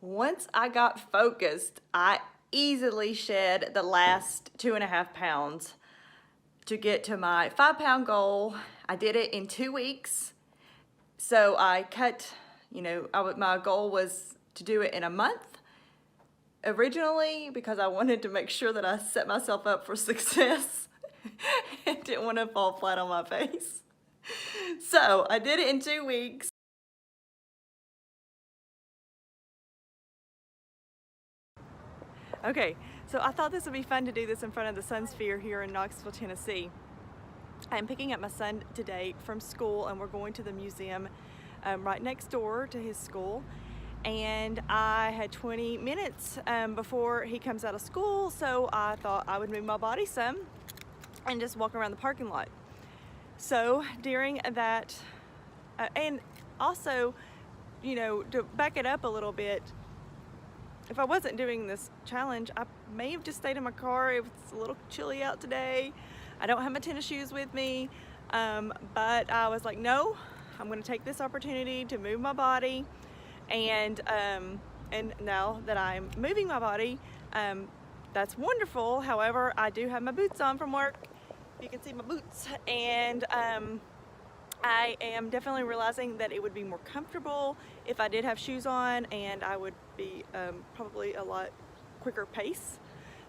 Once I got focused, I easily shed the last 2.5 pounds to get to my 5-pound goal. I did it in 2 weeks. So I cut, my goal was to do it in a month originally because I wanted to make sure that I set myself up for success and didn't want to fall flat on my face. So I did it in 2 weeks. Okay, so I thought this would be fun to do this in front of the Sun Sphere here in Knoxville, Tennessee. I'm picking up my son today from school and we're going to the museum right next door to his school. And I had 20 minutes before he comes out of school, so I thought I would move my body some and just walk around the parking lot. So during that, and also, to back it up a little bit, if I wasn't doing this challenge, I may have just stayed in my car. It was a little chilly out today. I don't have my tennis shoes with me, but I was like, no, I'm gonna take this opportunity to move my body. And now that I'm moving my body, that's wonderful. However, I do have my boots on from work. You can see my boots. And I am definitely realizing that it would be more comfortable if I did have shoes on, and I would be probably a lot quicker pace.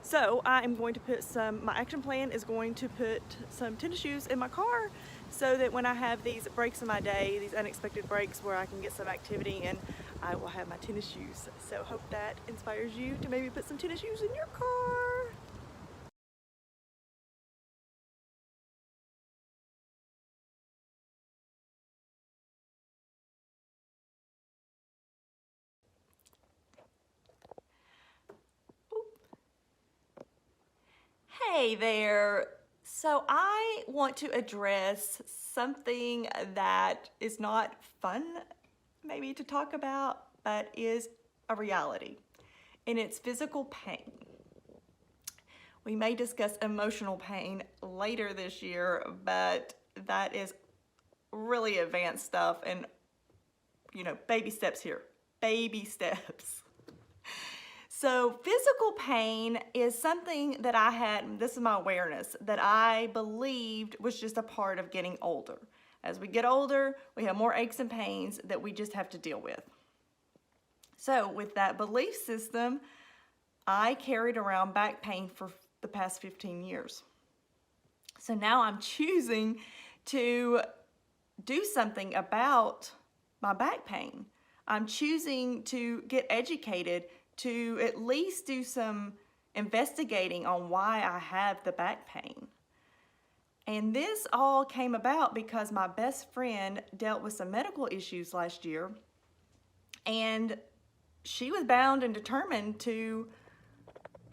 So I am going to put my action plan is going to put some tennis shoes in my car so that when I have these breaks in my day, these unexpected breaks where I can get some activity in, I will have my tennis shoes. So hope that inspires you to maybe put some tennis shoes in your car. Hey there. So I want to address something that is not fun maybe to talk about, but is a reality, and it's physical pain. We may discuss emotional pain later this year, but that is really advanced stuff, and baby steps here, baby steps. So physical pain is something that I had, this is my awareness, that I believed was just a part of getting older. As we get older, we have more aches and pains that we just have to deal with. So with that belief system, I carried around back pain for the past 15 years. So now I'm choosing to do something about my back pain. I'm choosing to get educated, to at least do some investigating on why I have the back pain. And this all came about because my best friend dealt with some medical issues last year, and she was bound and determined to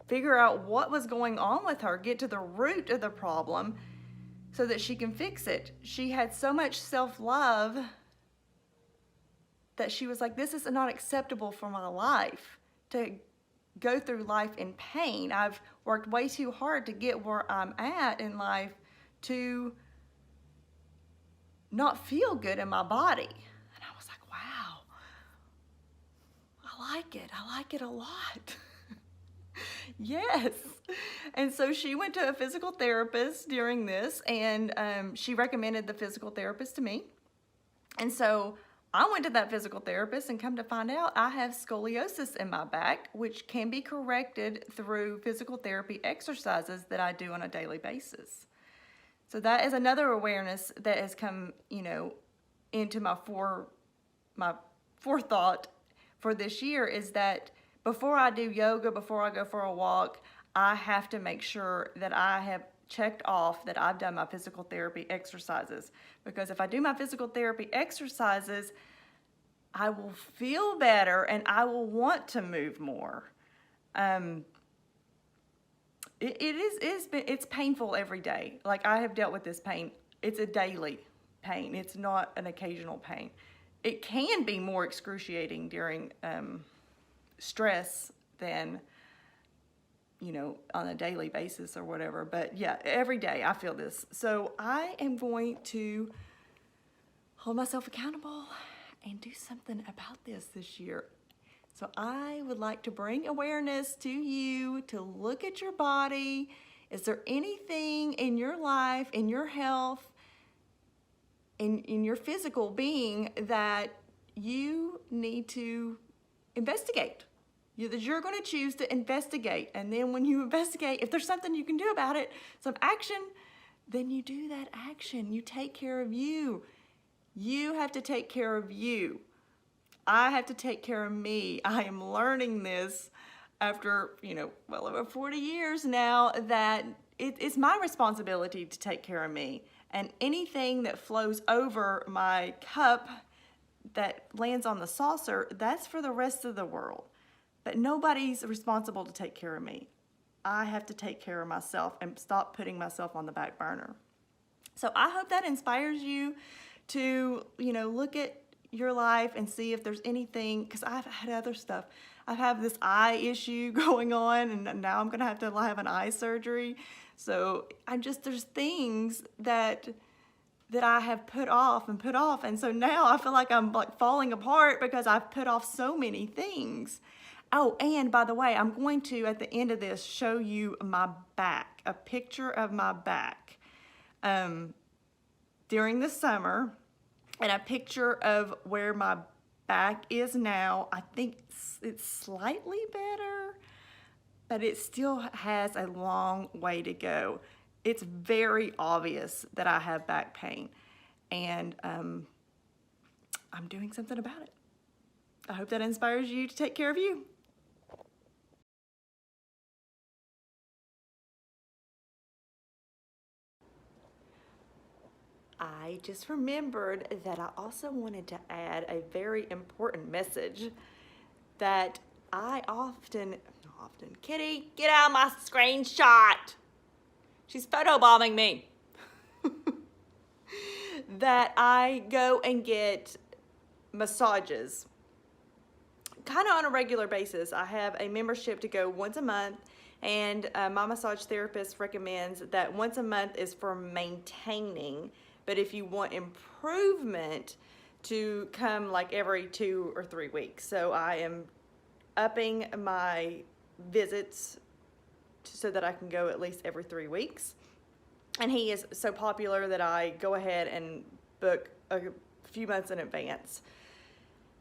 figure out what was going on with her, get to the root of the problem so that she can fix it. She had so much self-love that she was like, this is not acceptable for my life to go through life in pain. I've worked way too hard to get where I'm at in life to not feel good in my body. And I was like, wow, I like it a lot. Yes. And so she went to a physical therapist during this, and she recommended the physical therapist to me. And so I went to that physical therapist, and come to find out I have scoliosis in my back, which can be corrected through physical therapy exercises that I do on a daily basis. So that is another awareness that has come, into my forethought for this year, is that before I do yoga, before I go for a walk, I have to make sure that I have checked off that I've done my physical therapy exercises. Because if I do my physical therapy exercises, I will feel better and I will want to move more. It's painful every day. Like, I have dealt with this pain. It's a daily pain. It's not an occasional pain. It can be more excruciating during stress than on a daily basis or whatever. But yeah, every day I feel this. So I am going to hold myself accountable and do something about this year. So I would like to bring awareness to you to look at your body. Is there anything in your life, in your health, in your physical being that you need to investigate? That you're going to choose to investigate. And then when you investigate, if there's something you can do about it, some action, then you do that action. You take care of you. You have to take care of you. I have to take care of me. I am learning this after, well over 40 years now, that it's my responsibility to take care of me. And anything that flows over my cup that lands on the saucer, that's for the rest of the world. But nobody's responsible to take care of me. I have to take care of myself and stop putting myself on the back burner. So I hope that inspires you to, look at your life and see if there's anything, because I've had other stuff. I have this eye issue going on, and now I'm gonna have to have an eye surgery. So there's things that I have put off, and so now I feel like I'm like falling apart because I've put off so many things. Oh, and by the way, I'm going to, at the end of this, show you my back, a picture of my back during the summer, and a picture of where my back is now. I think it's slightly better, but it still has a long way to go. It's very obvious that I have back pain, and I'm doing something about it. I hope that inspires you to take care of you. I just remembered that I also wanted to add a very important message that Kitty, get out of my screenshot. She's photobombing me. That I go and get massages kind of on a regular basis. I have a membership to go once a month, and my massage therapist recommends that once a month is for maintaining. But if you want improvement, to come like every 2 or 3 weeks. So I am upping my visits so that I can go at least every 3 weeks. And he is so popular that I go ahead and book a few months in advance.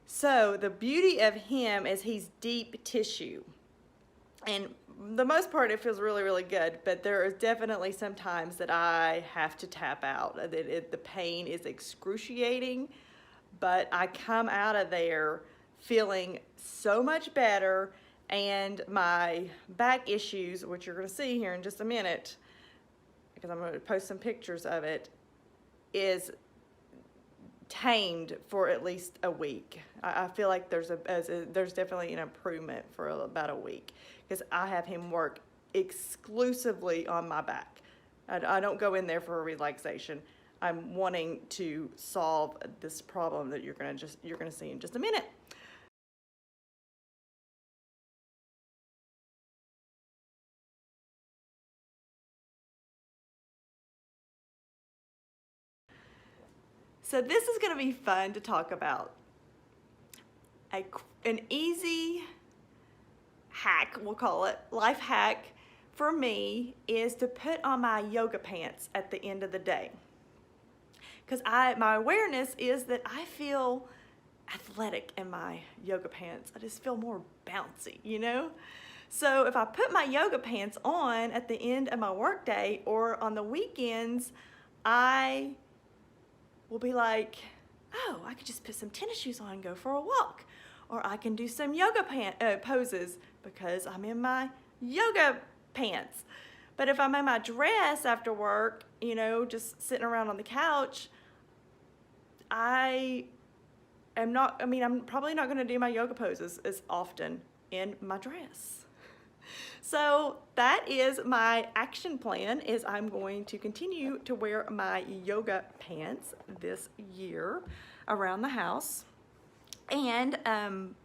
So the beauty of him is he's deep tissue. And the most part, it feels really, really good, but there is definitely some times that I have to tap out. The pain is excruciating, but I come out of there feeling so much better, and my back issues, which you're going to see here in just a minute, because I'm going to post some pictures of it, is tamed for at least a week. I feel like there's definitely an improvement for about a week, because I have him work exclusively on my back. I don't go in there for a relaxation. I'm wanting to solve this problem that you're gonna see in just a minute. So this is gonna be fun to talk about. An easy hack, we'll call it, life hack for me is to put on my yoga pants at the end of the day. Because my awareness is that I feel athletic in my yoga pants. I just feel more bouncy, So if I put my yoga pants on at the end of my workday or on the weekends, I will be like, oh, I could just put some tennis shoes on and go for a walk. Or I can do some yoga poses because I'm in my yoga pants. But if I'm in my dress after work, just sitting around on the couch, I'm probably not going to do my yoga poses as often in my dress. So that is my action plan, is I'm going to continue to wear my yoga pants this year around the house. And I'm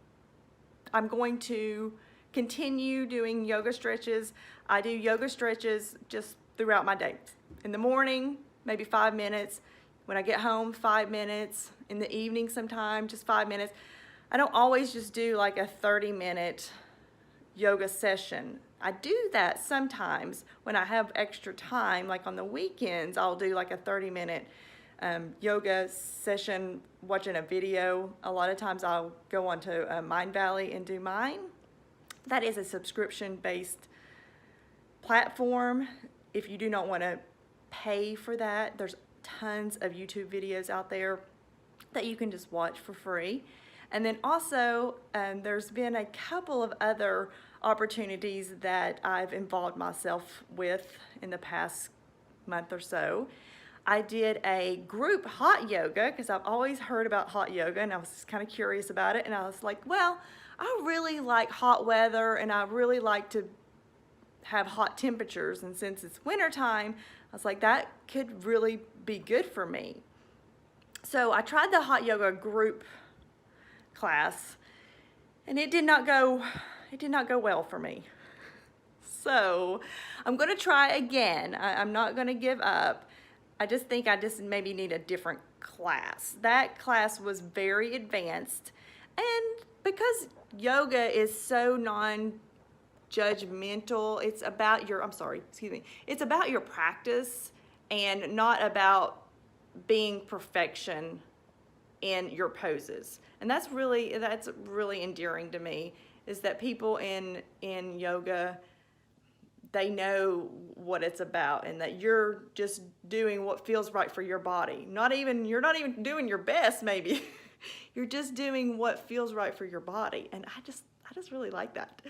going to continue doing yoga stretches. I do yoga stretches just throughout my day. In the morning, maybe 5 minutes. When I get home, 5 minutes. In the evening sometime, just 5 minutes. I don't always just do like a 30-minute yoga session. I do that sometimes when I have extra time, like on the weekends, I'll do like a 30-minute yoga session watching a video. A lot of times I'll go onto Mindvalley and do mine. That is a subscription-based platform. If you do not want to pay for that, there's tons of YouTube videos out there that you can just watch for free. And then also, there's been a couple of other opportunities that I've involved myself with in the past month or so. I did a group hot yoga because I've always heard about hot yoga and I was just kind of curious about it. And I was like, well, I really like hot weather and I really like to have hot temperatures. And since it's wintertime, I was like, that could really be good for me. So I tried the hot yoga group class and it did not go well for me. So I'm going to try again. I'm not going to give up. I just think I just maybe need a different class. That class was very advanced, and because yoga is so non-judgmental, it's about your, it's about your practice and not about being perfection in your poses. And that's really endearing to me, is that people in yoga, they know what it's about and that you're just doing what feels right for your body. You're not even doing your best maybe. You're just doing what feels right for your body. And I just really like that.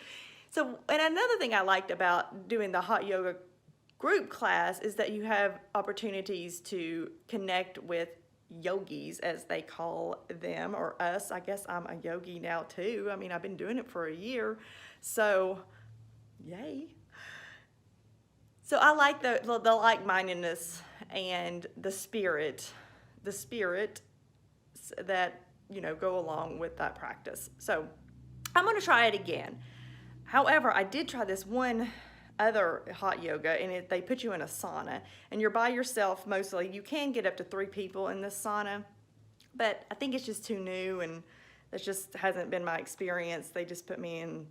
So, and another thing I liked about doing the hot yoga group class is that you have opportunities to connect with yogis, as they call them, or us. I guess I'm a yogi now too. I mean, I've been doing it for a year. So, yay. So I like the like-mindedness and the spirit that, go along with that practice. So I'm going to try it again. However, I did try this one other hot yoga, and they put you in a sauna, and you're by yourself mostly. You can get up to 3 people in this sauna, but I think it's just too new, and that just hasn't been my experience. They just put me in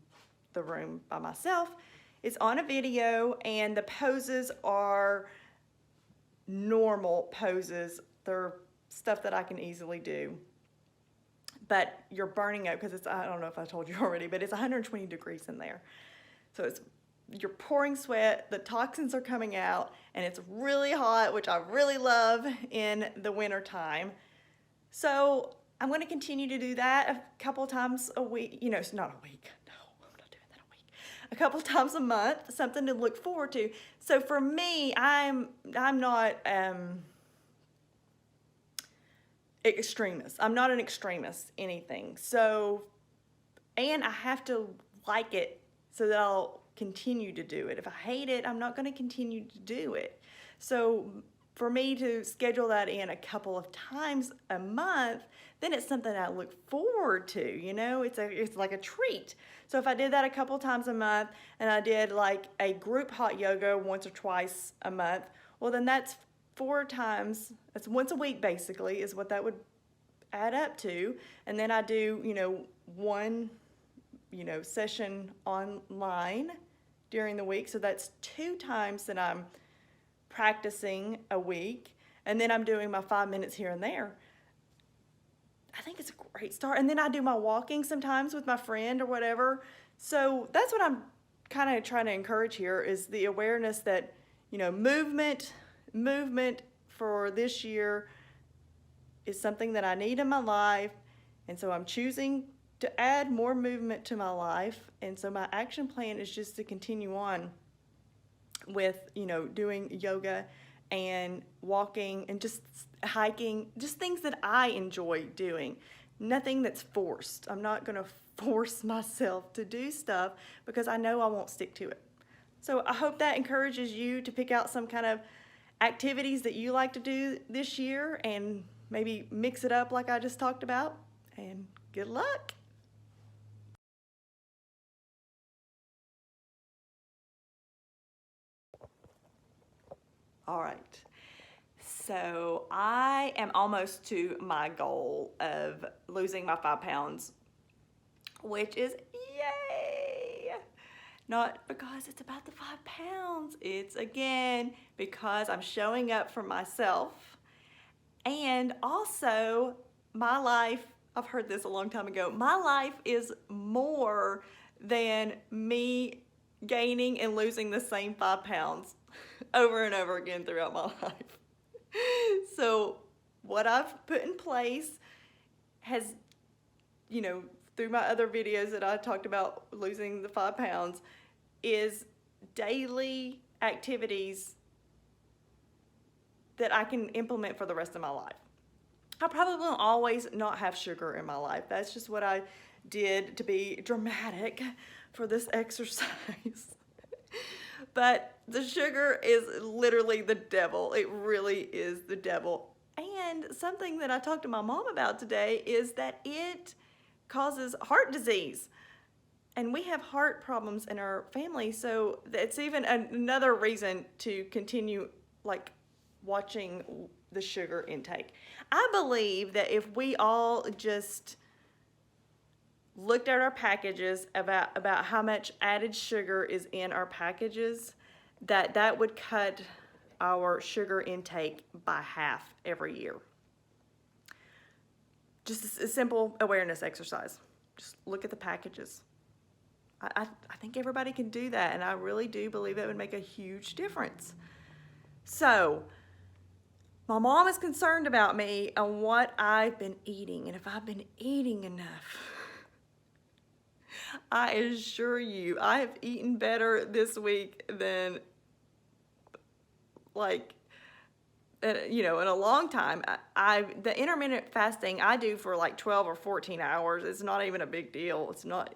the room by myself. It's on a video, and the poses are normal poses. They're stuff that I can easily do. But you're burning up because I don't know if I told you already, but it's 120 degrees in there. So you're pouring sweat, the toxins are coming out, and it's really hot, which I really love in the winter time. So I'm going to continue to do that a couple times a week. It's not a week. A couple times a month, something to look forward to. So for me, I'm not extremist. I'm not an extremist anything. So, and I have to like it so that I'll continue to do it. If I hate it, I'm not going to continue to do it. So for me to schedule that in a couple of times a month, then it's something I look forward to, it's like a treat. So if I did that a couple times a month and I did like a group hot yoga once or twice a month, well then that's 4 times, that's once a week basically is what that would add up to. And then I do, one, session online during the week. So that's 2 times that I'm practicing a week, and then I'm doing my 5 minutes here and there. I think it's a great start. And then I do my walking sometimes with my friend or whatever. So that's what I'm kind of trying to encourage here, is the awareness that, movement for this year is something that I need in my life. And so I'm choosing to add more movement to my life. And so my action plan is just to continue on with, doing yoga and walking and just hiking, just things that I enjoy doing. Nothing that's forced. I'm not going to force myself to do stuff because I know I won't stick to it. So I hope that encourages you to pick out some kind of activities that you like to do this year and maybe mix it up like I just talked about. And good luck. All right, so I am almost to my goal of losing my 5 pounds which is yay! Not because it's about the 5 pounds. It's again because I'm showing up for myself. And also, my life, I've heard this a long time ago, my life is more than me gaining and losing the same 5 pounds over and over again throughout my life. So what I've put in place has, you know, through my other videos that I talked about losing the 5 pounds, is daily activities that I can implement for the rest of my life. I probably will always not have sugar in my life. That's just what I did to be dramatic for this exercise. But the sugar is literally the devil. It really is the devil. And something that I talked to my mom about today is that it causes heart disease. And we have heart problems in our family, so it's even another reason to continue like watching the sugar intake. I believe that if we all just looked at our packages about how much added sugar is in our packages, that would cut our sugar intake by half every year. Just a simple awareness exercise. Just look at the packages. I think everybody can do that, and I really do believe it would make a huge difference. So, my mom is concerned about me and what I've been eating, and if I've been eating enough. I assure you, I have eaten better this week than, like, you know, in a long time. The intermittent fasting I do for like 12 or 14 hours, it's not even a big deal. It's not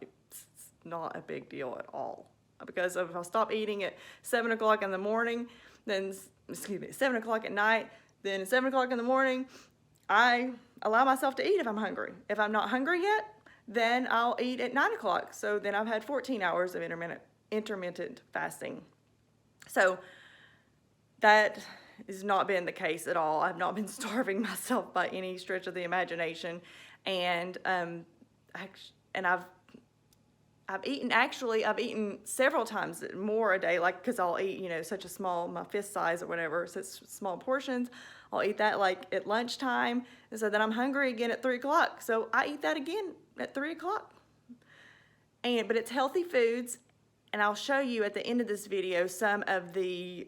a big deal at all. Because if I stop eating at 7 o'clock in the morning, then, 7 o'clock at night, then at 7 o'clock in the morning, I allow myself to eat if I'm hungry. If I'm not hungry yet, then I'll eat at 9 o'clock. So then I've had 14 hours of intermittent fasting. So that has not been the case at all. I've not been starving myself by any stretch of the imagination. And I've eaten several times more a day, like, because I'll eat, you know, such a small, my fist size or whatever, such small portions. I'll eat that like at lunchtime, and so then I'm hungry again at 3 o'clock. So I eat that again at 3 o'clock. But it's healthy foods, and I'll show you at the end of this video some of the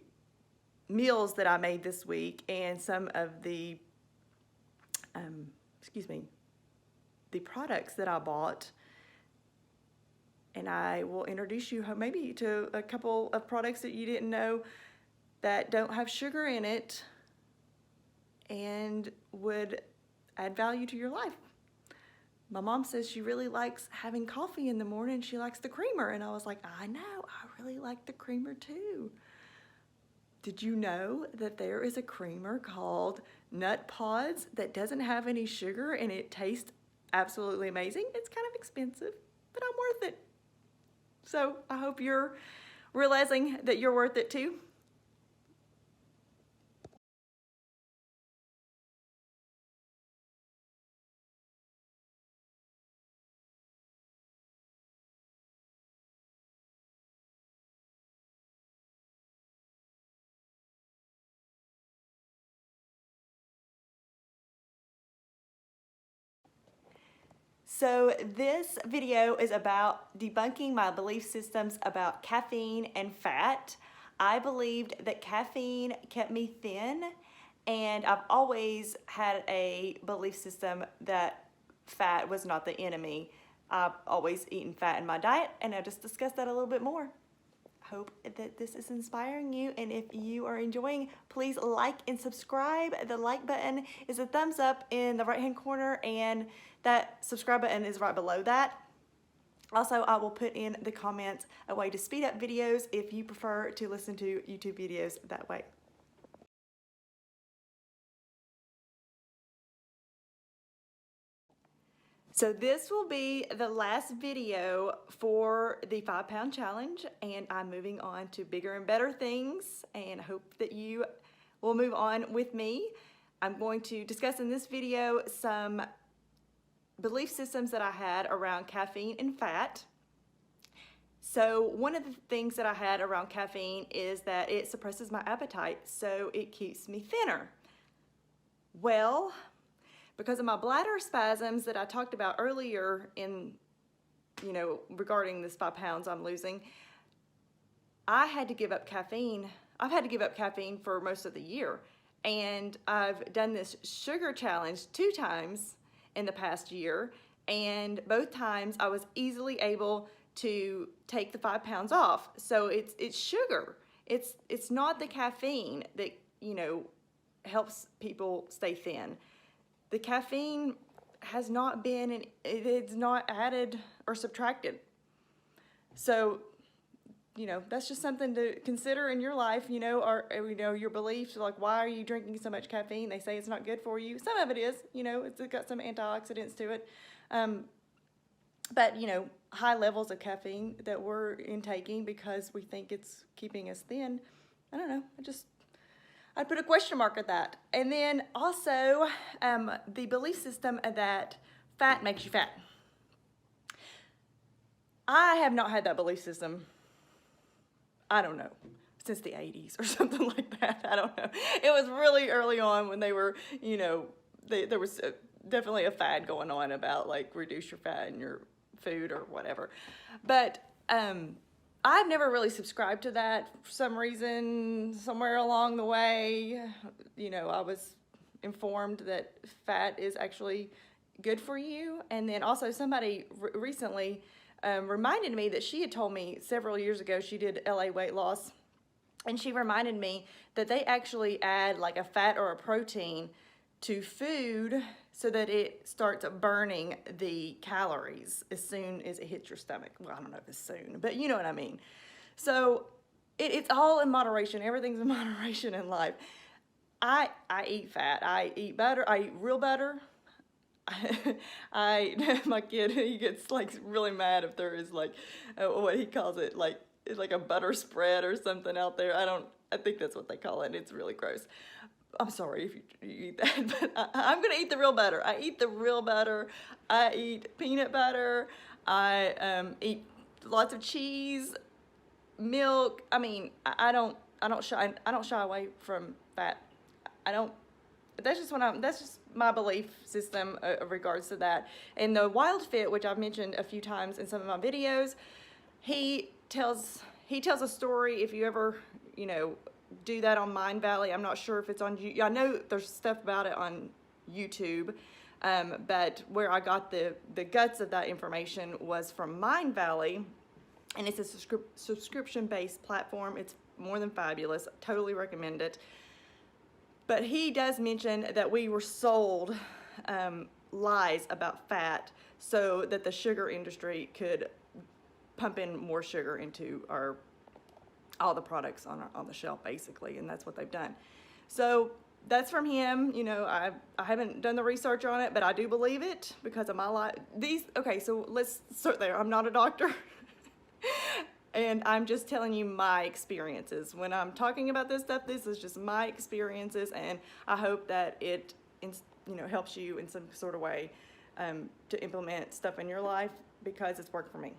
meals that I made this week and some of the, the products that I bought. And I will introduce you maybe to a couple of products that you didn't know that don't have sugar in it and would add value to your life. My mom says she really likes having coffee in the morning. She likes the creamer. And I was like, I know, I really like the creamer too. Did you know that there is a creamer called Nut Pods that doesn't have any sugar and it tastes absolutely amazing? It's kind of expensive, but I'm worth it. So I hope you're realizing that you're worth it too. So this video is about debunking my belief systems about caffeine and fat. I believed that caffeine kept me thin, and I've always had a belief system that fat was not the enemy. I've always eaten fat in my diet, and I'll just discuss that a little bit more. Hope that this is inspiring you, and if you are enjoying, please like and subscribe. The like button is a thumbs up in the right hand corner, and that subscribe button is right below that. Also, I will put in the comments a way to speed up videos if you prefer to listen to YouTube videos that way. So this will be the last video for the 5 pound challenge, and I'm moving on to bigger and better things, and I hope that you will move on with me. I'm going to discuss in this video some belief systems that I had around caffeine and fat. So one of the things that I had around caffeine is that it suppresses my appetite, so it keeps me thinner. Well, because of my bladder spasms that I talked about earlier regarding this 5 pounds I'm losing, I had to give up caffeine. I've had to give up caffeine for most of the year. And I've done this sugar challenge 2 times in the past year. And both times I was easily able to take the 5 pounds off. So it's sugar. It's not the caffeine that, helps people stay thin. The caffeine has not been, it's not added or subtracted. So, that's just something to consider in your life, or, your beliefs, like, why are you drinking so much caffeine? They say it's not good for you. Some of it is, it's got some antioxidants to it. But, high levels of caffeine that we're intaking because we think it's keeping us thin, I don't know, I'd put a question mark at that. And then also the belief system that fat makes you fat. I have not had that belief system, I don't know, since the 80s or something like that. I don't know. It was really early on when they were, there was definitely a fad going on about like reduce your fat in your food or whatever. But I've never really subscribed to that for some reason. Somewhere along the way, I was informed that fat is actually good for you. And then also somebody recently reminded me that she had told me several years ago, she did LA weight loss, and she reminded me that they actually add like a fat or a protein to food so that it starts burning the calories as soon as it hits your stomach. Well, I don't know if it's soon, but you know what I mean. So it's all in moderation. Everything's in moderation in life. I eat fat. I eat butter. I eat real butter. My kid, he gets like really mad if there is like what he calls it, like it's like a butter spread or something out there. I think that's what they call it. It's really gross. I'm sorry if you eat that, but I'm gonna eat the real butter. I eat the real butter. I eat peanut butter. I eat lots of cheese, milk. I mean, I don't shy away from fat. That's just my belief system in regards to that. And the wildfit, which I've mentioned a few times in some of my videos, he tells a story. If you ever, do that on Mindvalley, I'm not sure if it's on YouTube. I know there's stuff about it on YouTube, but where I got the guts of that information was from Mindvalley, and it's a subscription-based platform. It's more than fabulous. Totally recommend it. But he does mention that we were sold lies about fat so that the sugar industry could pump in more sugar into all the products on the shelf, basically, and that's what they've done. So that's from him. I haven't done the research on it, but I do believe it because of my life. Okay, so let's start there. I'm not a doctor. And I'm just telling you my experiences. When I'm talking about this stuff, this is just my experiences, and I hope that it helps you in some sort of way to implement stuff in your life because it's worked for me.